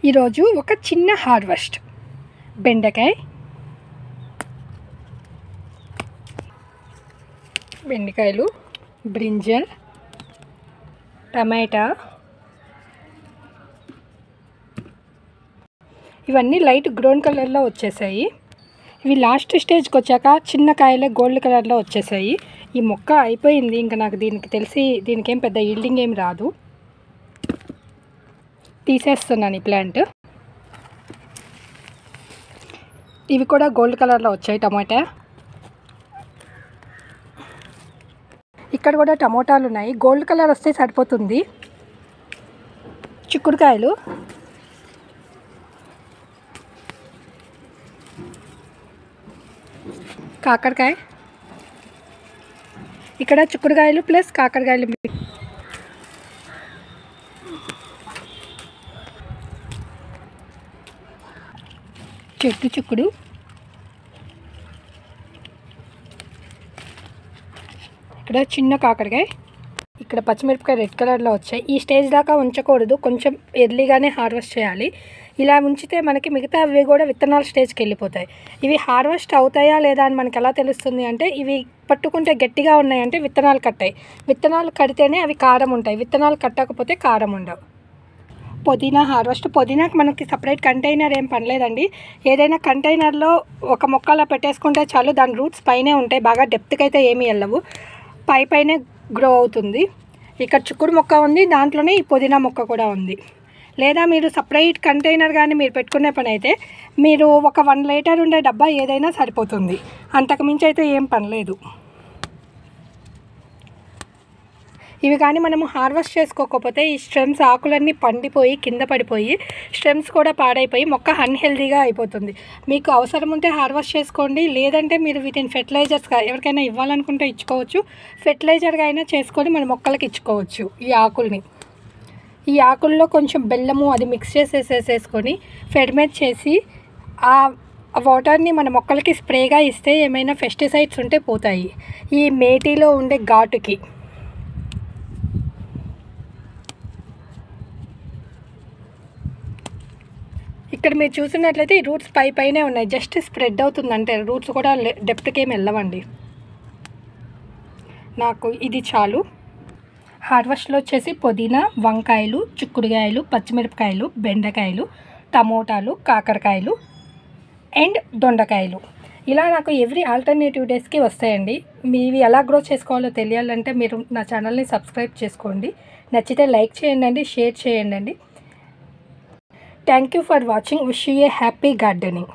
ఈరోజు ఒక చిన్న హార్వెస్ట్. బెండకాయలు, బ్రింజల్, టమాటా, ఇవన్నీ లైట్ గ్రౌన్ కలర్లో వచ్చేసాయి. ఇవి లాస్ట్ స్టేజ్కి వచ్చాక చిన్న కాయలే గోల్డ్ కలర్లో వచ్చేసాయి. ఈ మొక్క అయిపోయింది. ఇంకా నాకు దీనికి తెలిసి దీనికేం పెద్ద ఈల్డింగ్ ఏం రాదు. తీసేస్తున్నాను ఈ ప్లాంట్. ఇవి కూడా గోల్డ్ కలర్లో వచ్చాయి టమాటా. ఇక్కడ కూడా టమోటాలు ఉన్నాయి. గోల్డ్ కలర్ వస్తే సరిపోతుంది. చిక్కుడుకాయలు, కాకరకాయ, ఇక్కడ చిక్కుడుకాయలు ప్లస్ కాకరకాయలు, చెట్టు చిక్కుడు, ఇక్కడ చిన్న కాకరకాయ, ఇక్కడ పచ్చిమిరపకాయ రెడ్ కలర్లో వచ్చాయి. ఈ స్టేజ్ దాకా ఉంచకూడదు, కొంచెం ఎర్లీగానే హార్వెస్ట్ చేయాలి. ఇలా ఉంచితే మనకి మిగతా అవి కూడా విత్తనాల స్టేజ్కి వెళ్ళిపోతాయి. ఇవి హార్వెస్ట్ అవుతాయా లేదా అని మనకి ఎలా తెలుస్తుంది అంటే, ఇవి పట్టుకుంటే గట్టిగా ఉన్నాయంటే విత్తనాలు కట్టాయి. విత్తనాలు కడితేనే అవి కారం ఉంటాయి, విత్తనాలు కట్టకపోతే కారం ఉండవు. పుదీనా హార్వెస్ట్. పుదీనాకి మనకి సపరేట్ కంటైనర్ ఏం పనిలేదండి. ఏదైనా కంటైనర్లో ఒక మొక్కలా పెట్టేసుకుంటే చాలు. దాని రూట్స్ పైనే ఉంటాయి, బాగా డెప్త్కి అయితే ఏమీ వెళ్ళవు, పైనే గ్రో అవుతుంది. ఇక్కడ చిక్కుడు మొక్క ఉంది, దాంట్లోనే ఈ పుదీనా మొక్క కూడా ఉంది. లేదా మీరు సపరేట్ కంటైనర్ కానీ మీరు పెట్టుకునే పని అయితే మీరు ఒక 1 లీటర్ ఉండే డబ్బా ఏదైనా సరిపోతుంది, అంతకుమించి అయితే ఏం పనిలేదు. ఇవి కానీ మనము హార్వెస్ట్ చేసుకోకపోతే ఈ స్టెమ్స్ ఆకులన్నీ పండిపోయి కింద పడిపోయి స్టెమ్స్ కూడా పాడైపోయి మొక్క అన్హెల్దీగా అయిపోతుంది. మీకు అవసరం ఉంటే హార్వెస్ట్ చేసుకోండి, లేదంటే మీరు వీటిని ఫెర్టిలైజర్స్గా ఎవరికైనా ఇవ్వాలనుకుంటే ఇచ్చుకోవచ్చు. ఫెర్టిలైజర్గా అయినా చేసుకొని మన మొక్కలకి ఇచ్చుకోవచ్చు. ఈ ఆకుల్లో కొంచెం బెల్లము అది మిక్స్ చేసేసేసుకొని ఫెర్మెంట్ చేసి ఆ వాటర్ని మన మొక్కలకి స్ప్రేగా ఇస్తే ఏమైనా పెస్టిసైడ్స్ ఉంటే పోతాయి. ఈ మేటిలో ఉండే ఘాటుకి ఇక్కడ మీరు చూసినట్లయితే ఈ రూట్స్ పైనే ఉన్నాయి, జస్ట్ స్ప్రెడ్ అవుతుంది అంటే, రూట్స్ కూడా డెప్త్కి ఏమి వెళ్ళవండి. నాకు ఇది చాలు. హార్వెస్ట్లో వచ్చేసి పుదీనా, వంకాయలు, చిక్కుడుకాయలు, పచ్చిమిరపకాయలు, బెండకాయలు, టమోటాలు, కాకరకాయలు అండ్ దొండకాయలు. ఇలా నాకు ఎవ్రీ ఆల్టర్నేటివ్ డేస్కి వస్తాయండి. మీవి ఎలా గ్రో చేసుకోవాలో తెలియాలంటే మీరు నా ఛానల్ని సబ్స్క్రైబ్ చేసుకోండి. నచ్చితే లైక్ చేయండి, షేర్ చేయండి. Thank you for watching. Wish you a happy gardening.